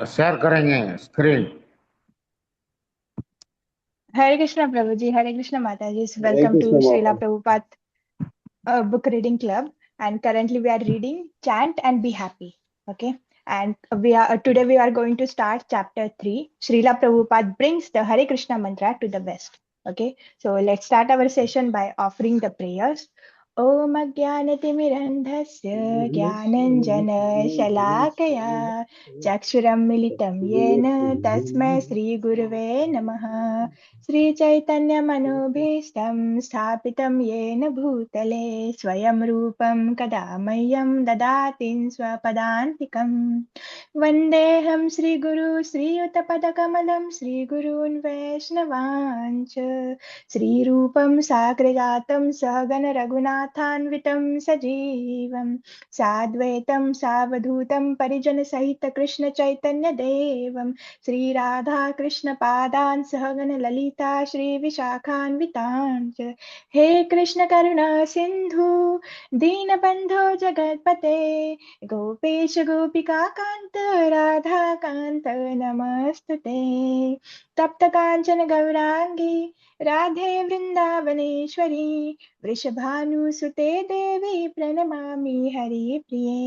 Share करेंगे screen. Hare Krishna Prabhuji, Hare Krishna Mataji. Hare Welcome to Krishna Srila Maharaj. Prabhupada Book Reading Club. And currently we are reading Chant and Be Happy. Okay. And today we are going to start chapter 3. Srila Prabhupada brings the Hare Krishna mantra to the West. Okay. So let's start our session by offering the prayers. ॐ अज्ञानतिमिरन्धस्य ज्ञानञ्जनशलाकया चक्षुरं मिलितं येन तस्मै श्रीगुरुवे नमः श्रीचैतन्यमनोभीष्टं स्थापितं येन भूतले स्वयं रूपं कदा मह्यं ददाति स्वपदान्तिकम् वन्देऽहं श्रीगुरु श्रीयुतपदकमलं श्रीगुरून् वैष्णवाञ्च श्रीरूपं साग्रजातं सहगण रघुनाथान्वितं सजीवं साद्वैतं सावधूतं परिजनसहित कृष्ण चैतन्य देवं श्रीराधा कृष्ण पादान् सहगण ललिता श्रीविशाखान्वितान् हे कृष्ण करुणा सिन्धु दीनबन्धो जगत्पते गोपेश गोपिका कान्त राधा कान्त नमस्तुते तप्त काञ्चन गौराङ्गी राधे वृन्दावनेश्वरी वृषभानुसुते देवी प्रणमामि हरिप्रिये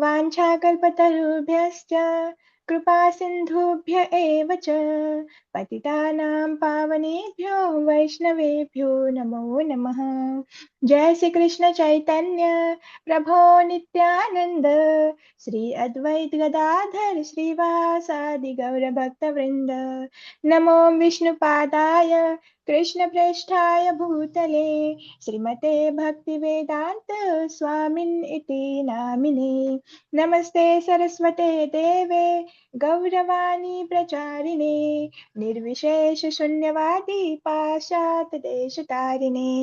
वाञ्छाकल्पतरुभ्यश्च कृपा सिन्धुभ्य एव च पतितानां पावनेभ्यो वैष्णवेभ्यो नमो नमः जय श्री कृष्ण चैतन्य प्रभो नित्यानंद श्री अद्वैत गदाधर श्रीवासादि गौर भक्तवृंद नमो विष्णुपादाय कृष्णप्रेष्ठाय भूतले श्रीमते भक्तिवेदान्त स्वामिन् इति नामिने नमस्ते सरस्वते देवे गौरवाणी प्रचारिणे निर्विशेष शून्यवादी पाश्चात देशतारिणे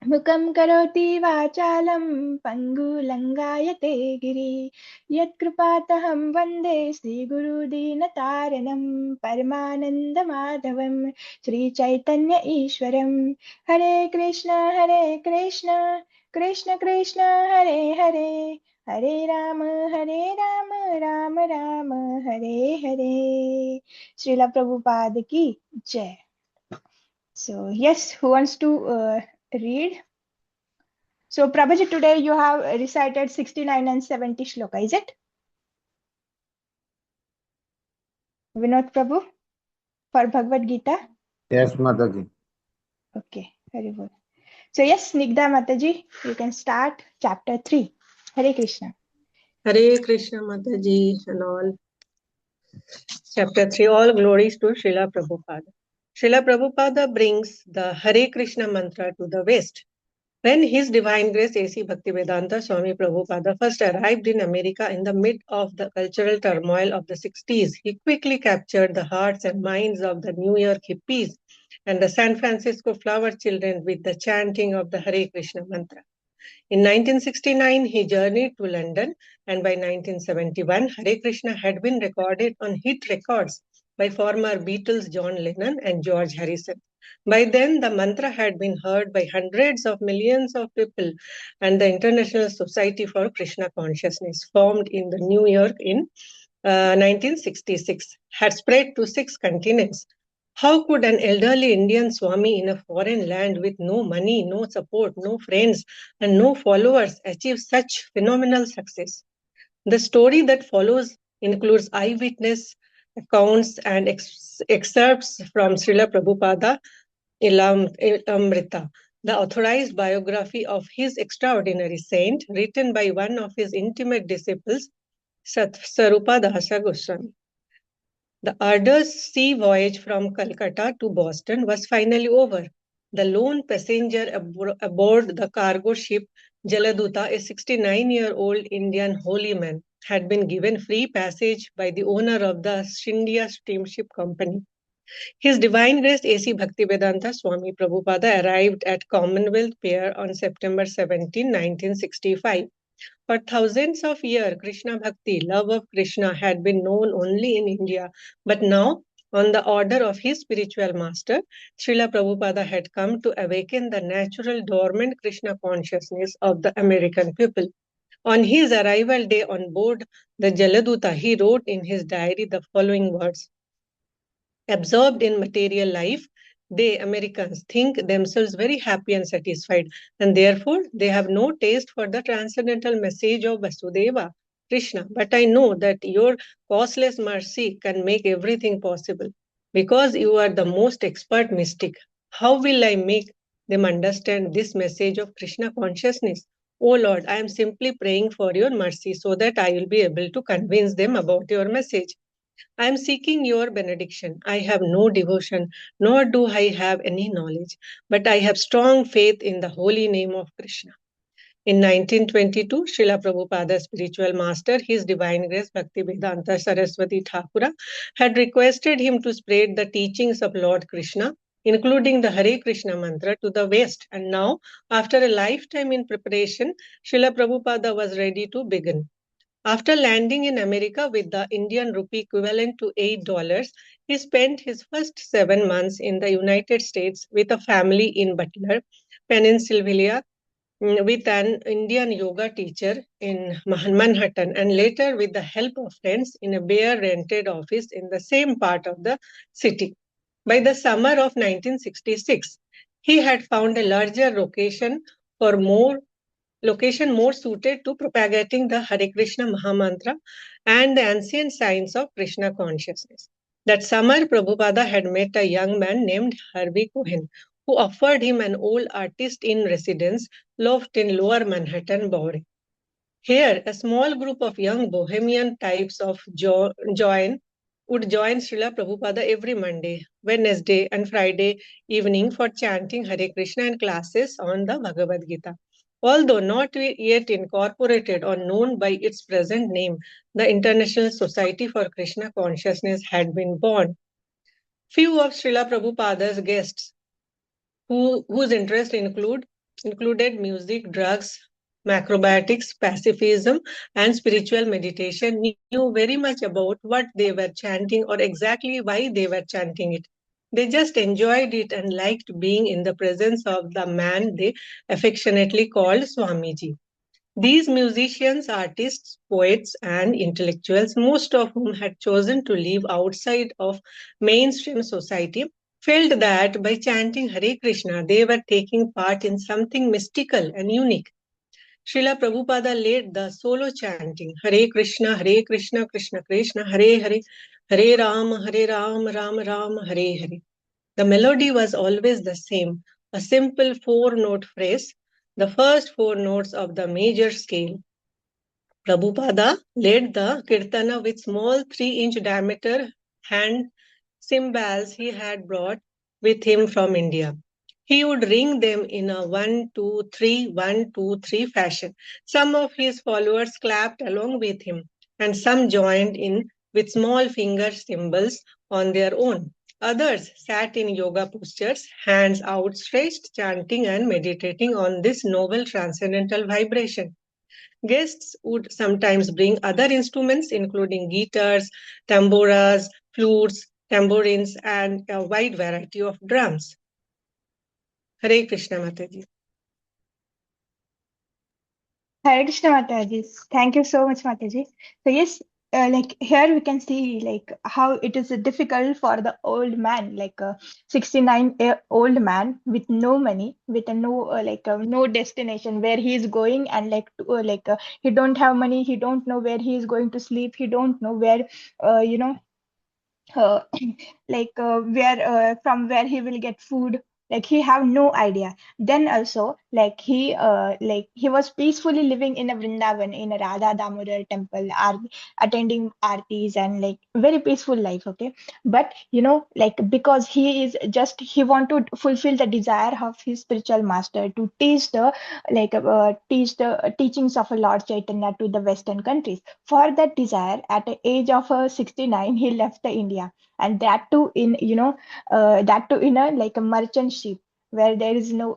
मुखं करोति वाचालं पङ्गुलङ्गायते गिरि यत्कृपातहं वन्दे श्रीगुरुदीनतारणं परमानन्दमाधवं श्रीचैतन्य ईश्वरं हरे कृष्ण कृष्ण कृष्ण हरे हरे हरे राम राम राम हरे हरे श्रीला प्रभुपाद की जय. So yes, who wants to read? So Prabhaji, today you have recited 69 and 70 shloka, is it? Vinod Prabhu for Bhagavad Gita? Yes माता जी। Okay, very good. So yes, Snigdha Mataji, you can start chapter 3. Hare Krishna. Hare Krishna Mataji and all. Chapter 3, all glories to Srila Prabhupada. Srila Prabhupada brings the Hare Krishna mantra to the West. When His Divine Grace A.C. Bhaktivedanta Swami Prabhupada first arrived in America in the mid of the cultural turmoil of the 60s, he quickly captured the hearts and minds of the New York hippies and the San Francisco flower children with the chanting of the Hare Krishna mantra. In 1969, he journeyed to London, and by 1971, Hare Krishna had been recorded on hit records by former Beatles John Lennon and George Harrison. By then, the mantra had been heard by hundreds of millions of people, and the International Society for Krishna Consciousness, formed in the New York in 1966, had spread to 6 continents. How could an elderly Indian Swami in a foreign land with no money, no support, no friends, and no followers achieve such phenomenal success? The story that follows includes eyewitness accounts and excerpts from Srila Prabhupada Ilamrita, the authorized biography of his extraordinary saint, written by one of his intimate disciples, Sarupa Dasa Goswami. The arduous sea voyage from Calcutta to Boston was finally over. The lone passenger aboard the cargo ship Jaladuta, a 69-year-old Indian holy man, had been given free passage by the owner of the Scindia Steamship Company. His Divine Grace A.C. Bhaktivedanta Swami Prabhupada arrived at Commonwealth Pier on September 17, 1965. For thousands of years, Krishna Bhakti, love of Krishna, had been known only in India. But now, on the order of his spiritual master, Srila Prabhupada had come to awaken the natural dormant Krishna consciousness of the American people. On his arrival day on board the Jaladuta, he wrote in his diary the following words: absorbed in material life, they, Americans, think themselves very happy and satisfied, and therefore they have no taste for the transcendental message of Vasudeva, Krishna. But I know that your causeless mercy can make everything possible. Because you are the most expert mystic, how will I make them understand this message of Krishna consciousness? Oh Lord, I am simply praying for your mercy so that I will be able to convince them about your message. I am seeking your benediction. I have no devotion, nor do I have any knowledge, but I have strong faith in the holy name of Krishna. In 1922, Srila Prabhupada's spiritual master, His Divine Grace Bhaktivedanta Saraswati Thakura, had requested him to spread the teachings of Lord Krishna, including the Hare Krishna mantra, to the West. And now, after a lifetime in preparation, Srila Prabhupada was ready to begin. After landing in America with the Indian rupee equivalent to $8, he spent his first 7 months in the United States with a family in Butler, Pennsylvania, with an Indian yoga teacher in Manhattan, and later with the help of friends in a bare rented office in the same part of the city. By the summer of 1966, he had found a larger location more suited to propagating the Hare Krishna Mahamantra and the ancient science of Krishna consciousness. That summer, Prabhupada had met a young man named Harvey Cohen, who offered him an old artist in residence loft in Lower Manhattan, Bowery. Here, a small group of young bohemian types would join Srila Prabhupada every Monday, Wednesday, and Friday evening for chanting Hare Krishna and classes on the Bhagavad Gita. Although not yet incorporated or known by its present name, the International Society for Krishna Consciousness had been born. Few of Srila Prabhupada's guests whose interests included music, drugs, macrobiotics, pacifism, and spiritual meditation, knew very much about what they were chanting or exactly why they were chanting it. They just enjoyed it and liked being in the presence of the man they affectionately called Swamiji. These musicians, artists, poets, and intellectuals, most of whom had chosen to live outside of mainstream society, felt that by chanting Hare Krishna, they were taking part in something mystical and unique. Srila Prabhupada led the solo chanting Hare Krishna, Krishna Krishna, Hare Hare, Hare Ram, Ram Ram, Hare Hare. The melody was always the same, a simple four-note phrase, the first four notes of the major scale. Prabhupada led the kirtana with small 3-inch diameter hand cymbals he had brought with him from India. He would ring them in a 1-2-3, 1-2-3 fashion. Some of his followers clapped along with him, and some joined in with small finger cymbals on their own. Others sat in yoga postures, hands outstretched, chanting and meditating on this noble transcendental vibration. Guests would sometimes bring other instruments, including guitars, tamboras, flutes, tambourines, and a wide variety of drums. Hare Krishna Mataji. Hare Krishna Mataji. Thank you so much, Mataji. So yes, like here we can see like how it is difficult for the old man, like a 69-year-old man with no money, with a no destination where he is going, and he don't have money, he don't know where he is going to sleep, he don't know where uh, you know uh, where from where he will get food, like he have no idea. Then also like he was peacefully living in a Vrindavan, in a Radha Damodar temple, attending aartis, and like very peaceful life, okay. But like because he want to fulfill the desire of his spiritual master to teach the teachings of a Lord Chaitanya to the Western countries. For that desire, at the age of 69, he left the India, and that too in that too in a like a merchant ship, where there is no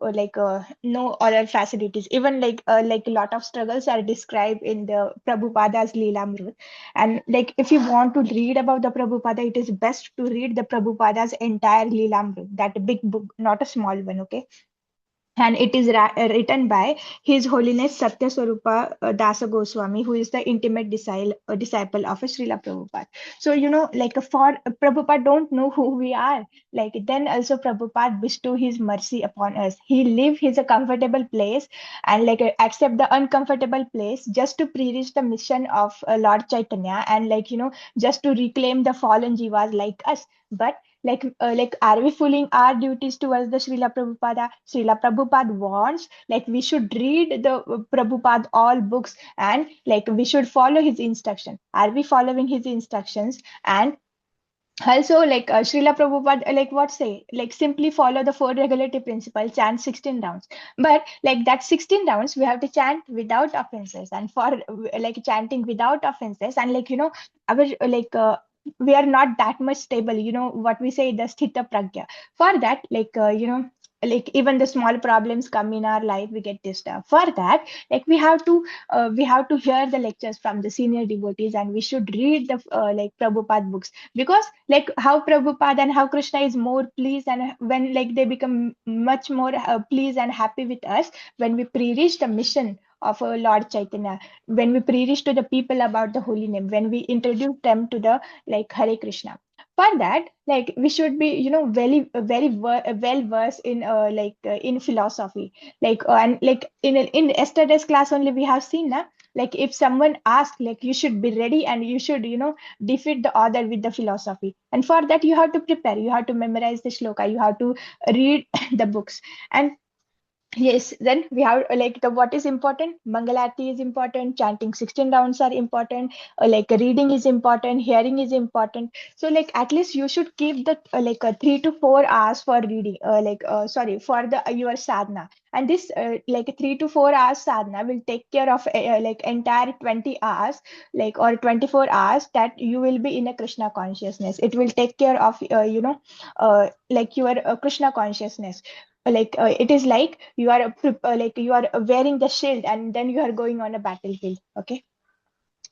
other facilities. Even like a lot of struggles are described in the Prabhupada's Leelamrut. And like if you want to read about the Prabhupada, it is best to read the Prabhupada's entire Leelamrut, that big book, not a small one, okay. and it is written by His Holiness Satya Swarupa Dasa Goswami, who is the intimate disciple of Srila Prabhupada. So, like for Prabhupada don't know who we are. Like then also Prabhupada bestow his mercy upon us. He leave his a comfortable place and like accept the uncomfortable place just to preach the mission of Lord Chaitanya, and like just to reclaim the fallen jivas like us. But like are we fulfilling our duties towards the Srila Prabhupada? Srila Prabhupada wants like we should read the Prabhupada all books, and like we should follow his instruction. Are we following his instructions? And also like Srila Prabhupada like what say, like simply follow the four regulative principles, chant 16 rounds. But like that 16 rounds we have to chant without offenses, and for like chanting without offenses, and like our we are not that much stable, what we say, the sthita pragya. For that like even the small problems come in our life, we get disturbed. For that, like we have to hear the lectures from the senior devotees, and we should read the like Prabhupada books, because like how Prabhupada and how Krishna is more pleased, and when like they become much more pleased and happy with us when we preach the mission of Lord Chaitanya, when we preach to the people about the holy name, when we introduce them to the like Hare Krishna. For that, like we should be well versed in in philosophy, and like in yesterday's class only we have seen na, like if someone asks, like you should be ready and you should defeat the other with the philosophy. And for that you have to prepare, you have to memorize the shloka, you have to read the books. And yes, then we have like the what is important. Mangalarti is important. Chanting 16 rounds are important. Like reading is important. Hearing is important. So like at least you should keep the 3 to 4 hours for reading. Sorry, for the your sadhana. And this like 3 to 4 hours sadhana will take care of like entire 20 hours, like or 24 hours that you will be in a Krishna consciousness. It will take care of like your Krishna consciousness. It is like you are like you are wearing the shield and then you are going on a battlefield. Okay,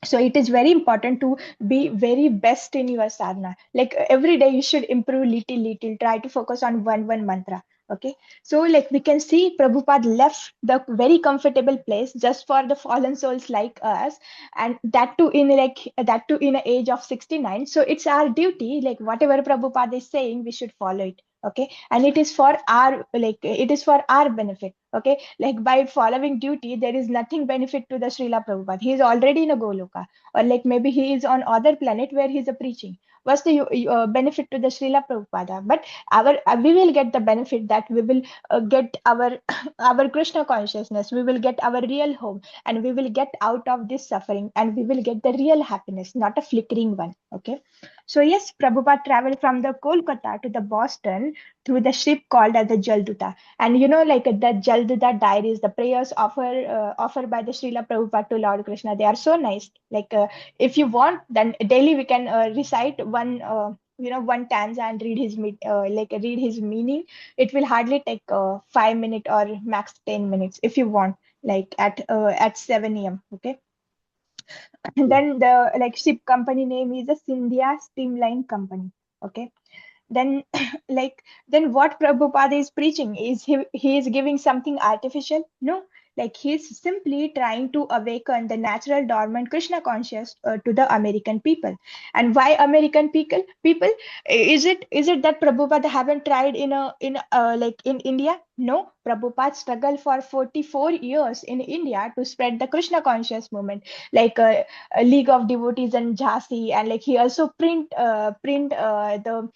so it is very important to be very best in your sadhana. Like every day you should improve little, try to focus on one mantra. Okay, so like we can see Prabhupada left the very comfortable place just for the fallen souls like us, and that too in the age of 69. So it's our duty, like whatever Prabhupada is saying we should follow it. Okay, and it is for our it is for our benefit. Okay, like by following duty there is nothing benefit to the Srila Prabhupada. He is already in a Goloka, or like maybe he is on other planet where he is a preaching. What's the benefit to the Srila Prabhupada? But our we will get the benefit that we will get our our Krishna consciousness, we will get our real home, and we will get out of this suffering, and we will get the real happiness, not a flickering one. Okay, so yes, Prabhupada traveled from the Kolkata to the Boston through the ship called as the Jalduta. And like the Jalduta diaries, the prayers offered by the Srila Prabhupada to Lord Krishna, they are so nice. Like if you want, then daily we can recite one one stanza and read his read his meaning. It will hardly take 5 minutes or max 10 minutes if you want, like at 7 a.m. Okay, and then the like ship company name is the Sindhya Steamline Company. Okay, then then what Prabhupada is preaching, is he is giving something artificial? No, like he's simply trying to awaken the natural dormant Krishna conscious to the American people. And why American people? Is it that Prabhupada haven't tried in India? No, Prabhupada struggled for 44 years in India to spread the Krishna conscious movement, like a League of Devotees and Jhansi, and like he also print the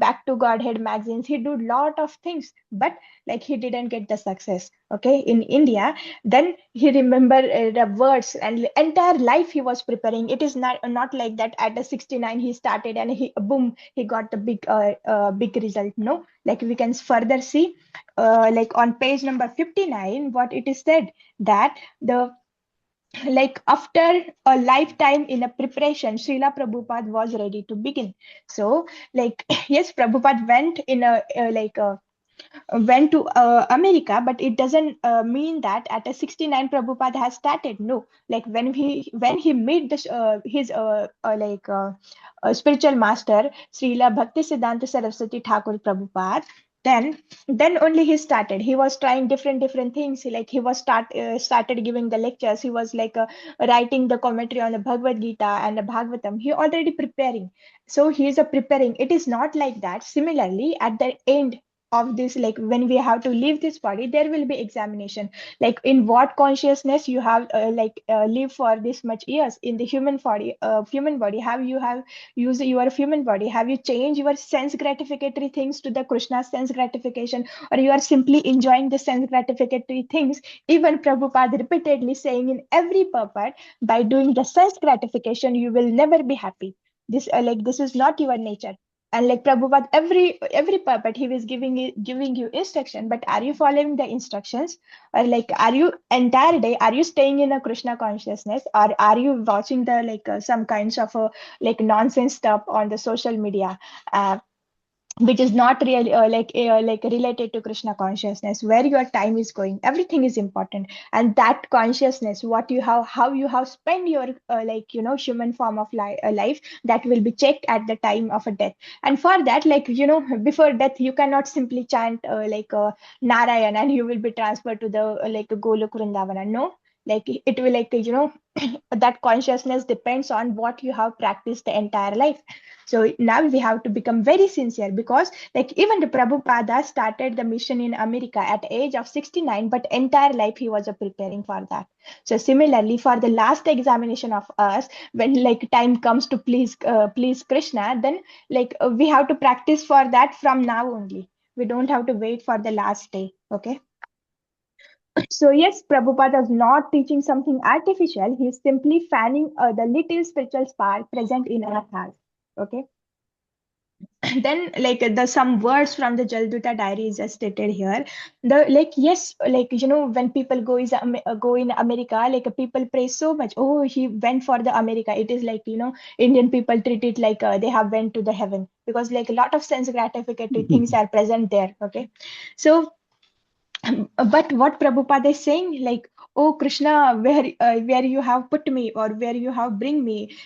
back to Godhead magazines. He did lot of things, but like he didn't get the success. Okay, in India, then he remembered the words, and entire life he was preparing. It is not like that at the 69 he started and he boom he got the big result. No, like we can further see like on page number 59 what it is said, that the like after a lifetime in a preparation, Srila Prabhupada was ready to begin. So like yes, Prabhupada went in a went to America, but it doesn't mean that at a 69 Prabhupada has started. No, like when he met his spiritual master Srila Bhakti Siddhanta Saraswati Thakur Prabhupada, then only he started. He was trying different things. Like he was started giving the lectures. He was like writing the commentary on the Bhagavad Gita and the Bhagavatam. He already preparing. So he is a preparing. It is not like that. Similarly, at the end of this, like when we have to leave this body, there will be examination. Like in what consciousness you have live for this much years in the human body. Have use your human body? Have you changed your sense gratificatory things to the Krishna sense gratification, or you are simply enjoying the sense gratificatory things? Even Prabhupada repeatedly saying in every purport, by doing the sense gratification you will never be happy. This is not your nature. And like Prabhupada, every purport he was giving you instruction, but are you following the instructions? Or like, are you entire day, are you staying in a Krishna consciousness, or are you watching the some kinds of like nonsense stuff on the social media, uh, which is not really like related to Krishna consciousness? Where your time is going, everything is important. And that consciousness, what you have, how you have spent your human form of life, that will be checked at the time of a death. And for that, before death, you cannot simply chant Narayan and you will be transferred to the Golok Vrindavana. No, like it will that consciousness depends on what you have practiced the entire life. So now we have to become very sincere, because like even the Prabhupada started the mission in America at age of 69, but entire life he was preparing for that. So similarly, for the last examination of us, when like time comes to please Krishna, then we have to practice for that from now only. We don't have to wait for the last day. Okay. So yes, Prabhupada is not teaching something artificial. He is simply fanning the little spiritual spark present in our hearts. Okay. Then the some words from the Jalduta diary is just stated here. The yes, when people go in America, people praise so much. Oh, he went for the America. It is Indian people treat it like they have went to the heaven, because a lot of sense gratificatory things are present there. Okay. So but what Prabhupada is saying, oh Krishna, where you have put me, or where you have bring me,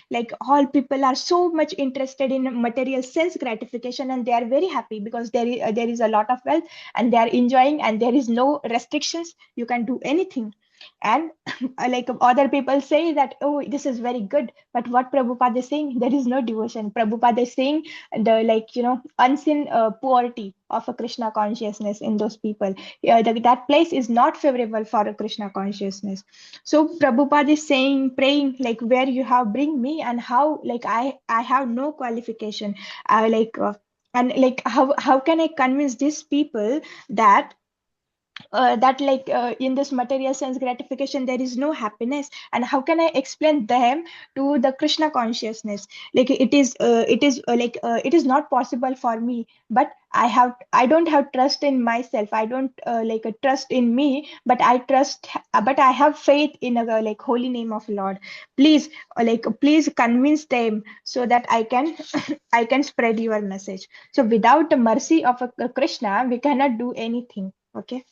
all people are so much interested in material sense gratification, and they are very happy because there is a lot of wealth, and they are enjoying, and there is no restrictions. You can do anything. And other people say that, oh, this is very good, but what Prabhupada is saying, there is no devotion. Prabhupada is saying the unseen poverty of a Krishna consciousness in those people. That place is not favorable for a Krishna consciousness. So Prabhupada is saying, praying, where you have bring me, and how I have no qualification. And how can I convince these people that in this material sense gratification there is no happiness, and how can I explain them to the Krishna consciousness? It is not possible for me. But I don't have trust in myself. I don't trust in me, but I have faith in a holy name of Lord. Please, please convince them so that I can I can spread your message. So without the mercy of a Krishna, we cannot do anything. Okay.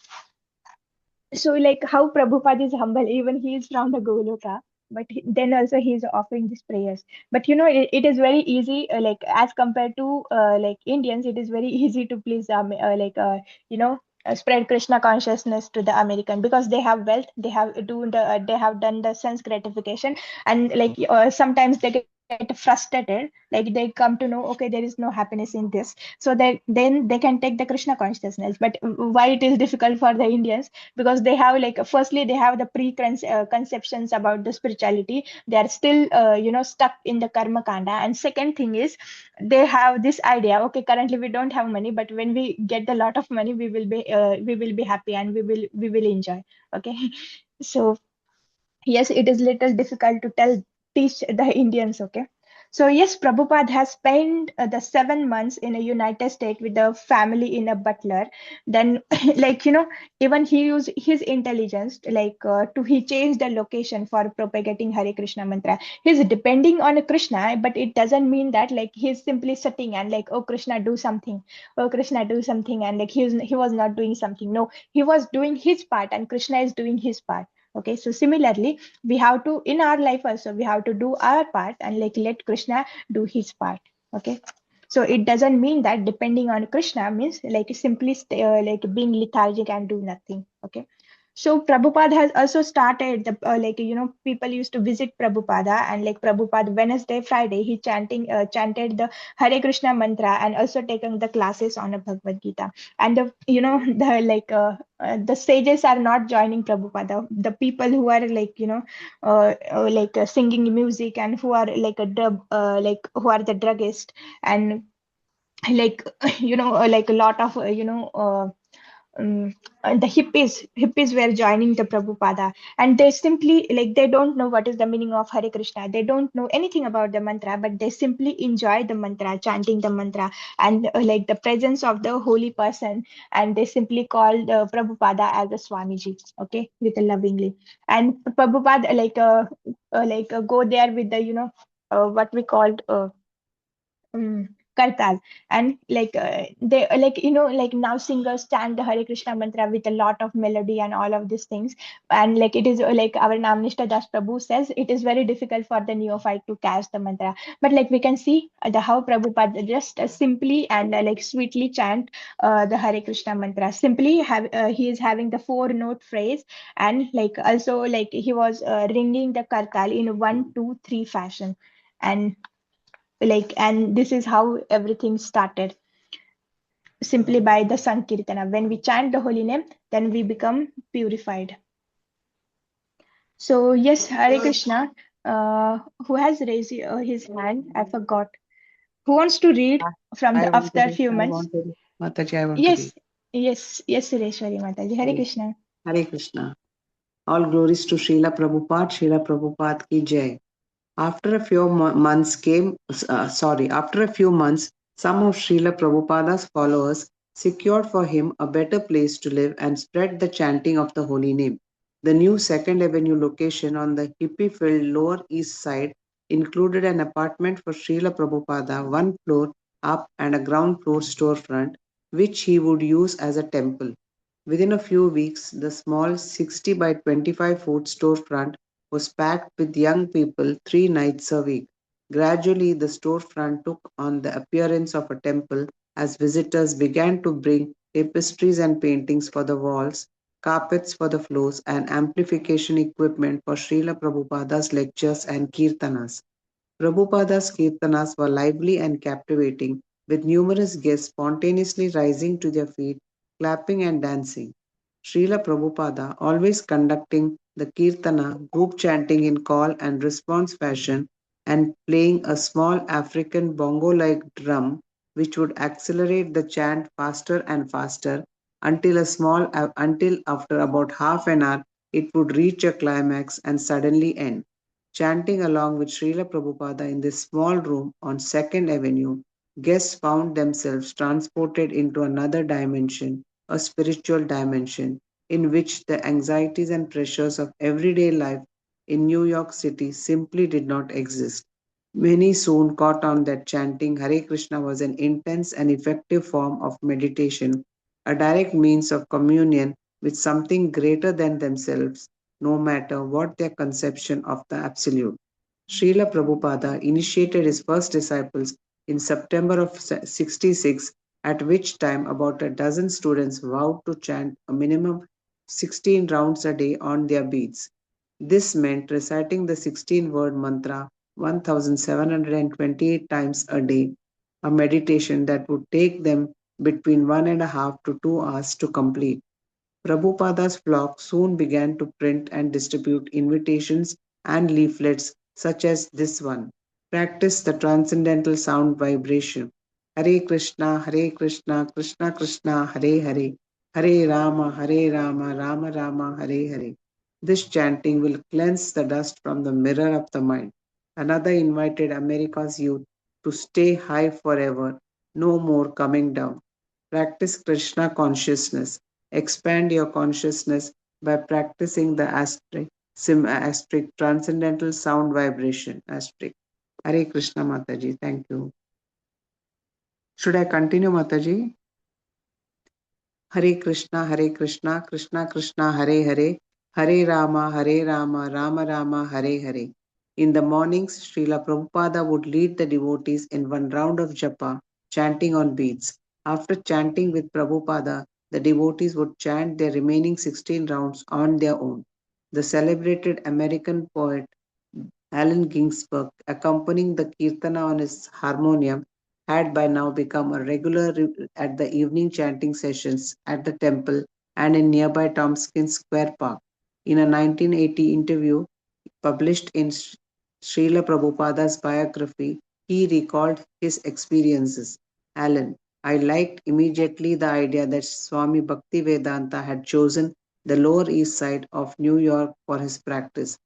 So how Prabhupada is humble, even he is from the Goloka, but then also he is offering these prayers. But it is very easy, as compared to Indians, it is very easy to please spread Krishna consciousness to the American, because they have wealth, they have done the sense gratification, and sometimes they get frustrated, they come to know, okay, there is no happiness in this, so then they can take the Krishna consciousness. But why it is difficult for the Indians? Because they have firstly they have the preconceptions about the spirituality. They are still stuck in the karma kanda. And second thing is, they have this idea, okay, currently we don't have money, but when we get a lot of money, we will be happy, and we will enjoy. Okay. So yes, it is little difficult to teach the Indians. Okay. So yes, Prabhupada has spent the 7 months in a United States with the family in a Butler. Then even he used his intelligence to he changed the location for propagating Hare Krishna mantra. He's depending on Krishna, but it doesn't mean that he's simply sitting and oh Krishna do something, oh Krishna do something, and he was not doing something. No, he was doing his part, and Krishna is doing his part. Okay. So similarly, we have to, in our life also, we have to do our part, and let Krishna do his part. Okay. So it doesn't mean that depending on Krishna means like simply like being lethargic and do nothing. Okay. So Prabhupada has also started the like people used to visit Prabhupada, and like Prabhupada Wednesday Friday he chanted the Hare Krishna mantra and also taken the classes on a Bhagavad Gita. And the the the sages are not joining Prabhupada. The people who are like singing music and who are like a drug who are the druggist, and like like a lot of and the hippies were joining the Prabhupada, and they simply like they don't know what is the meaning of Hare Krishna. They don't know anything about the mantra, but they simply enjoy the mantra, chanting the mantra, and like the presence of the holy person, and they simply called Prabhupada as a Swamiji, okay, with a lovingly. And Prabhupada go there with the what we called kartal, and they like now singers chant the Hare Krishna mantra with a lot of melody and all of these things. And like it is like our Namnishta Das Prabhu says, it is very difficult for the neophyte to catch the mantra, but like we can see the how Prabhupada just simply and like sweetly chant the Hare Krishna mantra. Simply have he is having the 4 note phrase, and like also like he was ringing the kartal in 1 2 3 fashion. And and this is how everything started, simply by the sankirtana. When we chant the holy name, then we become purified. So yes, Hare Krishna. Who has raised his hand? I forgot. Who wants to read from I the want to after read. few I months? want to read. Mataji, I want to Yes, read. yes, Sureshwari Mataji. Hare Krishna. Hare Krishna. All glories to Srila Prabhupada. Srila Prabhupada ki jai. After a few after a few months, some of Srila Prabhupada's followers secured for him a better place to live and spread the chanting of the holy name. The new Second Avenue location on the hippie-filled Lower East Side included an apartment for Srila Prabhupada, 1 floor up and a ground floor storefront, which he would use as a temple. Within a few weeks, the small 60 by 25-foot storefront was packed with young people 3 nights a week. Gradually, the storefront took on the appearance of a temple as visitors began to bring tapestries and paintings for the walls, carpets for the floors, and amplification equipment for Srila Prabhupada's lectures and kirtanas. Prabhupada's kirtanas were lively and captivating, with numerous guests spontaneously rising to their feet, clapping and dancing. Srila Prabhupada, always conducting the kirtana, group chanting in call and response fashion, and playing a small African bongo-like drum, which would accelerate the chant faster and faster until after about half an hour it would reach a climax and suddenly end. Chanting along with Srila Prabhupada in this small room on Second Avenue, guests found themselves transported into another dimension, a spiritual dimension, in which the anxieties and pressures of everyday life in New York City simply did not exist. Many soon caught on that chanting Hare Krishna was an intense and effective form of meditation, a direct means of communion with something greater than themselves, no matter what their conception of the Absolute. Srila Prabhupada initiated his first disciples in September of 66, at which time about a dozen students vowed to chant a minimum 16 rounds a day on their beads. This meant reciting the 16-word mantra 1728 times a day, a meditation that would take them between 1.5 to 2 hours to complete. Prabhupada's flock soon began to print and distribute invitations and leaflets such as this one. Practice the transcendental sound vibration. Hare Krishna, Krishna Krishna, Hare Hare, Hare Rama, Rama Rama, Hare Hare. This chanting will cleanse the dust from the mirror of the mind. Another invited America's youth to stay high forever, no more coming down. Practice Krishna consciousness. Expand your consciousness by practicing the asterisk transcendental sound vibration asterisk. Hare Krishna Mataji. Thank you. Should I continue, Mataji? Hare Krishna, Krishna Krishna, Hare Hare, Hare Rama, Rama Rama, Hare Hare. In the mornings, Srila Prabhupada would lead the devotees in one round of japa, chanting on beats. After chanting with Prabhupada, the devotees would chant their remaining 16 rounds on their own. The celebrated American poet Allen Ginsberg, accompanying the kirtana on his harmonium, had by now become a regular at the evening chanting sessions at the temple and in nearby Tompkins Square Park. In a 1980 interview published in Srila Prabhupada's biography, he recalled his experiences. Alan, I liked immediately the idea that Swami Bhaktivedanta had chosen the Lower East Side of New York for his practice.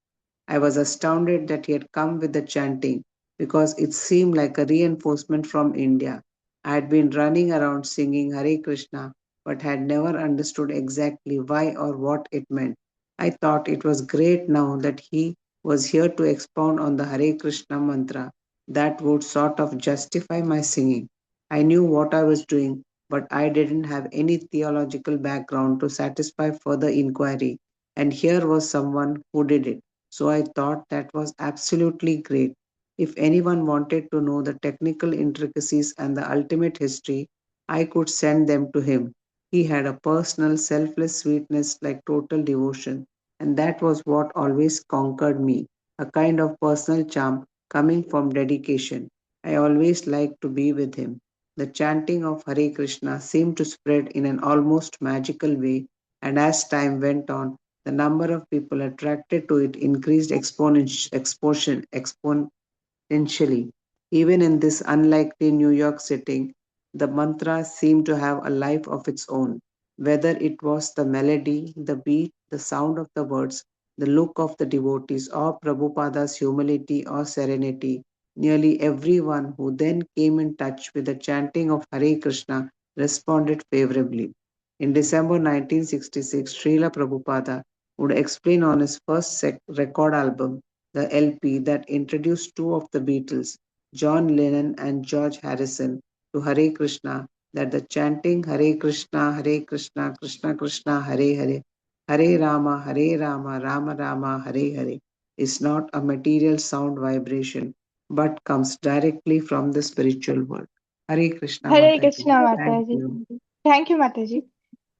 I was astounded that he had come with the chanting because it seemed like a reinforcement from India. I had been running around singing Hare Krishna but had never understood exactly why or what it meant. I thought it was great now that he was here to expound on the Hare Krishna mantra that would sort of justify my singing. I knew what I was doing, but I didn't have any theological background to satisfy further inquiry, and here was someone who did it. So I thought that was absolutely great. If anyone wanted to know the technical intricacies and the ultimate history, I could send them to him. He had a personal, selfless sweetness like total devotion, and that was what always conquered me, a kind of personal charm coming from dedication. I always liked to be with him. The chanting of Hare Krishna seemed to spread in an almost magical way, and as time went on, the number of people attracted to it increased exponentially. Even in this unlikely New York setting, the mantra seemed to have a life of its own. Whether it was the melody, the beat, the sound of the words, the look of the devotees, or Prabhupada's humility or serenity, nearly everyone who then came in touch with the chanting of Hare Krishna responded favorably. In December 1966, Srila Prabhupada would explain on his first record album, the LP that introduced two of the Beatles, John Lennon and George Harrison, to Hare Krishna, that the chanting Hare Krishna, Krishna Krishna, Hare Hare, Hare Rama, Rama Rama, Hare Hare, is not a material sound vibration, but comes directly from the spiritual world. Hare Krishna Hare Mataji. Krishna, Thank Mataji. you. Thank you, Mataji.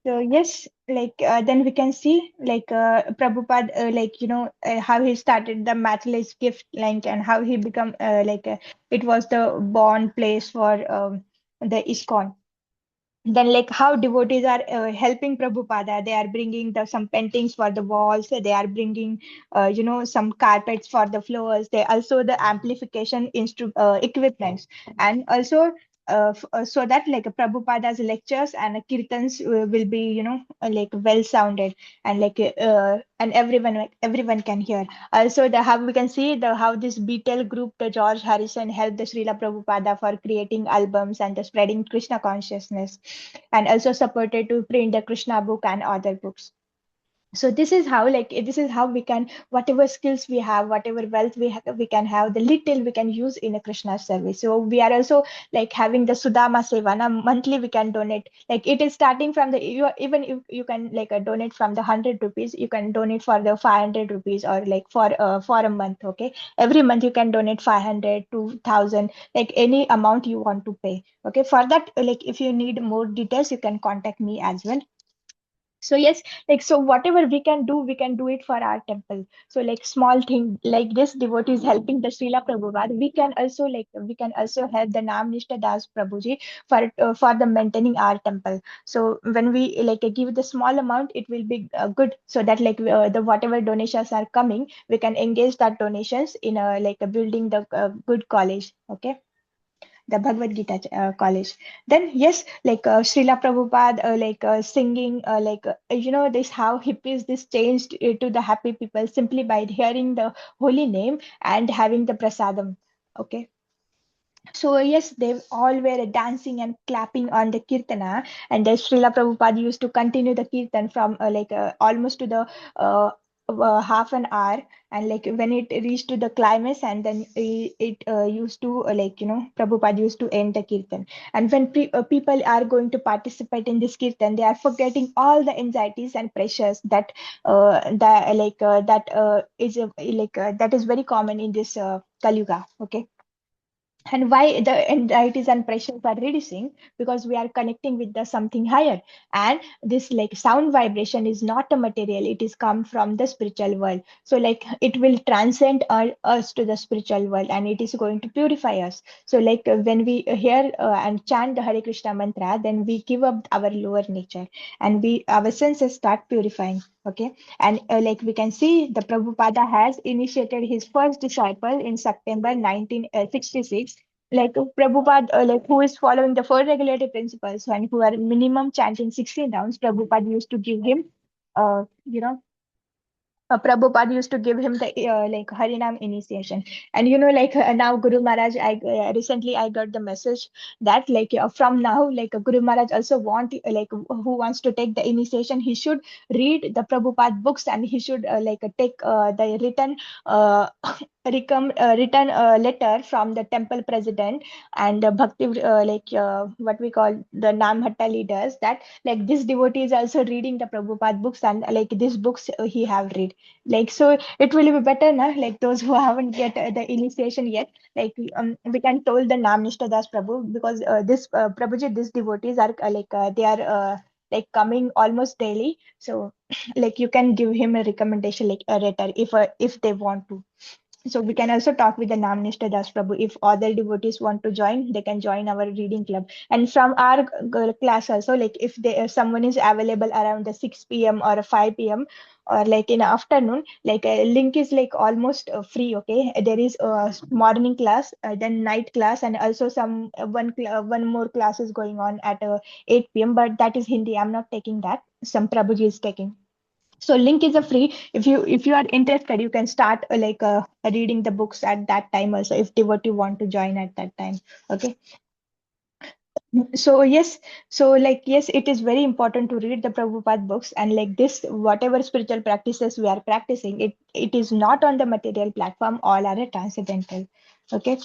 So yes, then we can see Prabhupada, how he started the matchless gift link and how he become it was the born place for the ISKCON. Then how devotees are helping Prabhupada. They are bringing some paintings for the walls. They are bringing some carpets for the floors. They also the amplification equipments, and also so that Prabhupada's lectures and kirtans will be well sounded, and and everyone can hear. Also the how we can see the how this Beatle group, the George Harrison, helped the Srila Prabhupada for creating albums and the spreading Krishna consciousness, and also supported to print the Krishna book and other books. So this is how we can, whatever skills we have, whatever wealth we can have, the little we can use in a Krishna service. So we are also having the Sudama Sevana monthly. We can donate, it is starting from the, even if you can donate from the 100 rupees, you can donate for the 500 rupees, or for a month. Okay, every month you can donate 500 to 1000, any amount you want to pay. Okay, for that, if you need more details, you can contact me as well. So yes, so whatever we can do it for our temple. So small thing like this, devotees helping the Srila Prabhupada, we can also we can also help the Nam Nishta Das Prabhuji for the maintaining our temple. So when we give the small amount, it will be good, so that the whatever donations are coming, we can engage that donations in building the good college. Okay, the Bhagavad Gita college. Then yes, Srila Prabhupada, singing, this how hippies this changed to the happy people simply by hearing the holy name and having the prasadam. Okay, so yes, they all were dancing and clapping on the kirtana, and the Srila Prabhupada used to continue the kirtan from almost to the half an hour, and when it reached to the climax, and then it used to Prabhupada used to end the kirtan. And when people are going to participate in this kirtan, they are forgetting all the anxieties and pressures that is that is very common in this Kali Yuga. Okay, And why the anxieties and pressures are reducing? Because we are connecting with the something higher. And this like sound vibration is not a material, it is come from the spiritual world. So like it will transcend us to the spiritual world, and it is going to purify us. So like when we hear and chant the Hare Krishna mantra, then we give up our lower nature, and we our senses start purifying. Okay. And like we can see, the Prabhupada has initiated his first disciple in September 1966. Like Prabhupada, like who is following the four regulatory principles and who are minimum chanting 16 rounds. Prabhupada used to give him, you know, Prabhupada used to give him the like Harinam initiation. And like now Guru Maharaj, I recently I got the message that like from now, like Guru Maharaj also want like who wants to take the initiation, he should read the Prabhupada books, and he should like take the written uh, written letter from the temple president and Bhakti like what we call the Namhatta leaders, that like this devotee is also reading the Prabhupada books, and like these books he have read. Like so it will be better now, like those who haven't get the initiation yet, like we can told the Namnishta Das Prabhu, because this Prabhuji, these devotees are they are like coming almost daily. So like you can give him a recommendation, like a letter, if they want to. So we can also talk with the Namnishta Das Prabhu. If other devotees want to join, they can join our reading club. And from our class also, like if someone is available around the 6 p.m. or 5 p.m. or like in the afternoon, like a link is like almost free. Okay, there is a morning class, then night class, and also some one more class is going on at 8 p.m. But that is Hindi. I'm not taking that. Some Prabhuji is taking. So link is a free. If you are interested, you can start reading the books at that time also, if devotee want to join at that time. Okay. So yes, so like yes, it is very important to read the Prabhupada books, and like this, whatever spiritual practices we are practicing, it is not on the material platform, all are transcendental. Okay.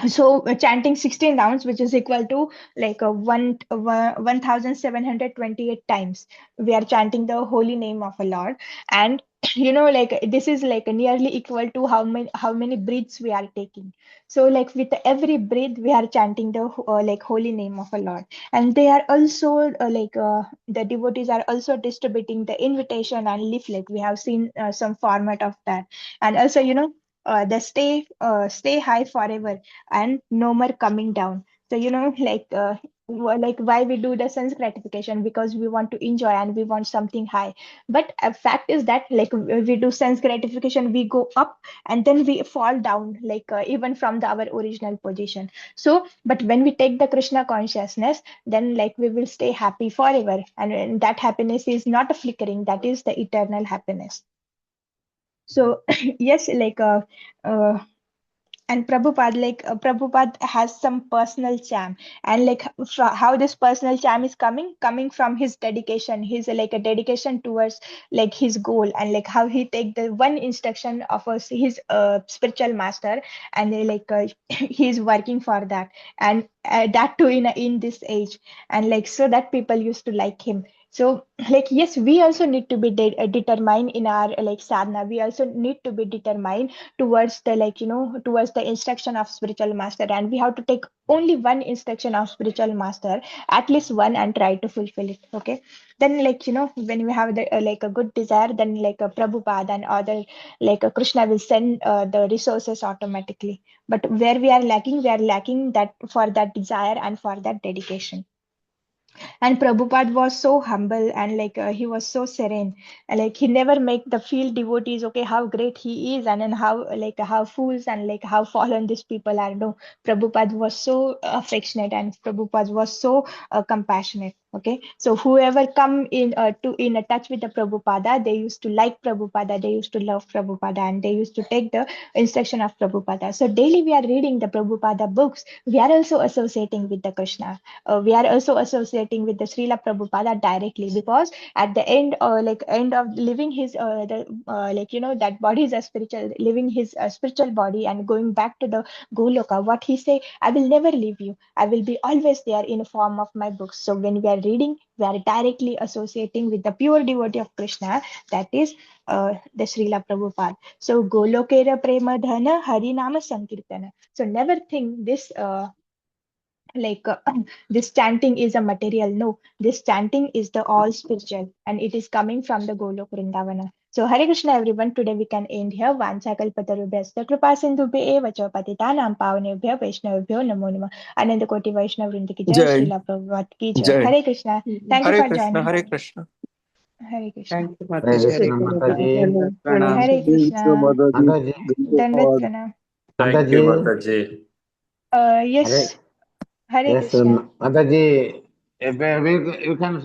So chanting 16 rounds, which is equal to like 1728 times, we are chanting the holy name of a Lord. And like this is like nearly equal to how many breaths we are taking. So like with every breath we are chanting the like holy name of a Lord. And they are also the devotees are also distributing the invitation and leaflet. We have seen some format of that. And also the stay high forever and no more coming down. So like why we do the sense gratification, because we want to enjoy and we want something high. But a fact is that like we do sense gratification, we go up and then we fall down, like even from our original position. So but when we take the Krishna consciousness, then like we will stay happy forever, and that happiness is not a flickering, that is the eternal happiness. So yes, uh, and Prabhupada has some personal charm. And like how this personal charm is coming from his dedication, his like a dedication towards like his goal, and like how he take the one instruction of his spiritual master, and he's working for that. And that too in this age, and like so that people used to like him. So like yes, we also need to be determined in our like sadhana. We also need to be determined towards the towards the instruction of spiritual master, and we have to take only one instruction of spiritual master, at least one, and try to fulfill it. Okay. Then when we have the like a good desire, then like a Prabhupada and other like a Krishna will send the resources automatically. But where we are lacking that for that desire and for that dedication. And Prabhupada was so humble, and he was so serene. And, like he never make the field devotees okay how great he is, and then how fools and like how fallen these people are. No, Prabhupada was so affectionate, and Prabhupada was so compassionate. Okay, so whoever come in a touch with the Prabhupada, they used to like Prabhupada, they used to love Prabhupada, and they used to take the instruction of Prabhupada. So daily we are reading the Prabhupada books, we are also associating with the Krishna. We are also associating with the Srila Prabhupada directly, because at the end end of living his that body is a spiritual, living his spiritual body and going back to the Goloka, what he say, I will never leave you, I will be always there in form of my books. So when we are are reading, we are directly associating with the pure devotee of Krishna, that is the Srila Prabhupada. So Golokera Prema Dhana Harinama Sankirtana. So never think this like this chanting is a material. No, this chanting is the all spiritual, and it is coming from the Golok Vrindavana. So Hare Krishna everyone, today we can end here. Vancha kalpatarubhyascha kripa sindhubhya eva cha patitanam pavanebhyo vaishnavibhyo namo namah. Ananda Koti Vaishnav Vrinda ki jai, Jai. Srila Prabhupada ki jai. Jai. Hare Krishna. Thank you Hare for Krishna, joining. Hare Krishna. Hare Krishna. Thank you, Hare Mataji. Krishna Mataji. Pranam. Hare Krishna. Mataji. Dandat Pranam. Thank you, Mataji. Mataji. Hare, Yes. Hare yes, Krishna. Mataji. If we can